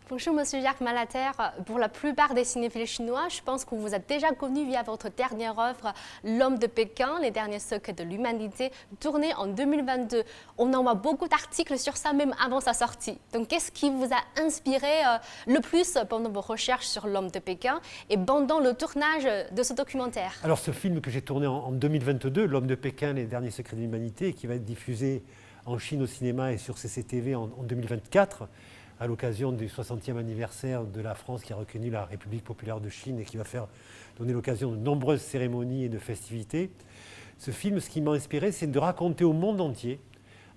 Bonjour Monsieur Jacques Malater. Pour la plupart des cinéphiles chinois, je pense qu'on vous a déjà connu via votre dernière œuvre, L'Homme de Pékin, les derniers secrets de l'humanité, tournée en 2022. On en voit beaucoup d'articles sur ça même avant sa sortie. Donc qu'est-ce qui vous a inspiré le plus pendant vos recherches sur L'Homme de Pékin et pendant le tournage de ce documentaire? Alors ce film que j'ai tourné en 2022, L'Homme de Pékin, les derniers secrets de l'humanité, qui va être diffusé en Chine au cinéma et sur CCTV en 2024, à l'occasion du 60e anniversaire de la France qui a reconnu la République populaire de Chine et qui va donner l'occasion de nombreuses cérémonies et de festivités. Ce film, ce qui m'a inspiré, c'est de raconter au monde entier,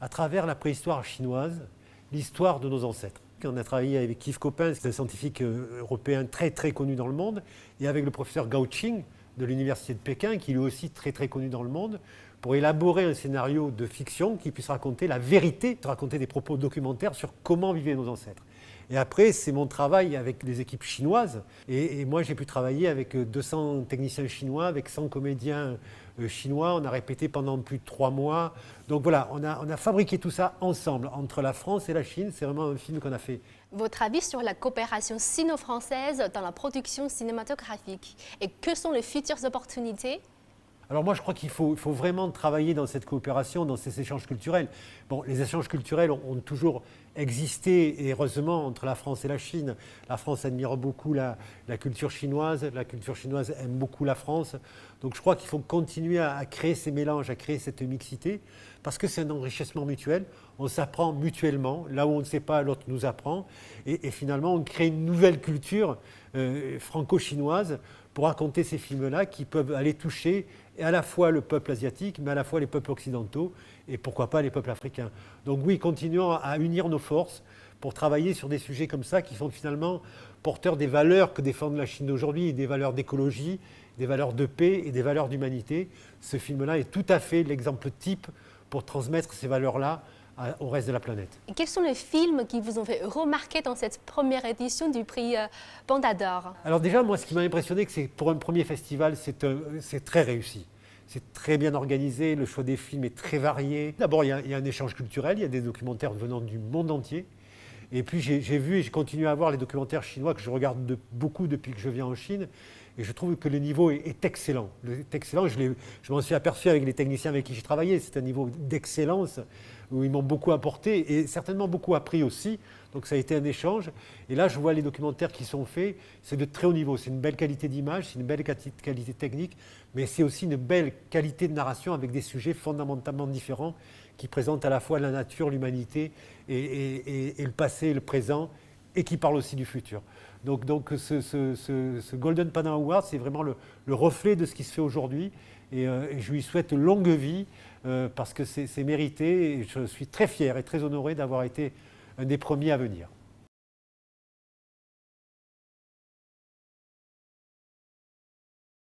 à travers la préhistoire chinoise, l'histoire de nos ancêtres. On a travaillé avec Yves Coppens, c'est un scientifique européen très très connu dans le monde, et avec le professeur Gao Qing de l'université de Pékin, qui est lui aussi très très connu dans le monde, pour élaborer un scénario de fiction qui puisse raconter la vérité, raconter des propos documentaires sur comment vivaient nos ancêtres. Et après, c'est mon travail avec les équipes chinoises. Et moi, j'ai pu travailler avec 200 techniciens chinois, avec 100 comédiens chinois. On a répété pendant plus de 3 mois. Donc voilà, on a fabriqué tout ça ensemble, entre la France et la Chine. C'est vraiment un film qu'on a fait. Votre avis sur la coopération sino-française dans la production cinématographique et que sont les futures opportunités? Alors moi, je crois qu'il faut vraiment travailler dans cette coopération, dans ces échanges culturels. Bon, les échanges culturels ont toujours existé, et heureusement, entre la France et la Chine. La France admire beaucoup la culture chinoise aime beaucoup la France. Donc je crois qu'il faut continuer à créer ces mélanges, à créer cette mixité, parce que c'est un enrichissement mutuel. On s'apprend mutuellement, là où on ne sait pas, l'autre nous apprend. Et finalement, on crée une nouvelle culture franco-chinoise pour raconter ces films-là qui peuvent aller toucher à la fois le peuple asiatique, mais à la fois les peuples occidentaux et pourquoi pas les peuples africains. Donc oui, continuons à unir nos forces pour travailler sur des sujets comme ça qui sont finalement porteurs des valeurs que défend la Chine d'aujourd'hui, des valeurs d'écologie, des valeurs de paix et des valeurs d'humanité. Ce film-là est tout à fait l'exemple type pour transmettre ces valeurs-là au reste de la planète. Et quels sont les films qui vous ont fait remarquer dans cette première édition du prix Panda d'Or? Alors déjà, moi, ce qui m'a impressionné, c'est que pour un premier festival, c'est très réussi. C'est très bien organisé, le choix des films est très varié. D'abord, il y a un échange culturel, il y a des documentaires venant du monde entier. Et puis j'ai vu et je continue à voir les documentaires chinois que je regarde beaucoup depuis que je viens en Chine. Et je trouve que le niveau est excellent. Je m'en suis aperçu avec les techniciens avec qui j'ai travaillé. C'est un niveau d'excellence où ils m'ont beaucoup apporté et certainement beaucoup appris aussi. Donc ça a été un échange. Et là, je vois les documentaires qui sont faits. C'est de très haut niveau. C'est une belle qualité d'image, c'est une belle qualité technique, mais c'est aussi une belle qualité de narration avec des sujets fondamentalement différents qui présentent à la fois la nature, l'humanité et le passé et le présent et qui parlent aussi du futur. Donc ce Golden Panda Award, c'est vraiment le reflet de ce qui se fait aujourd'hui. Et je lui souhaite longue vie parce que c'est mérité. Et je suis très fier et très honoré d'avoir été un des premiers à venir.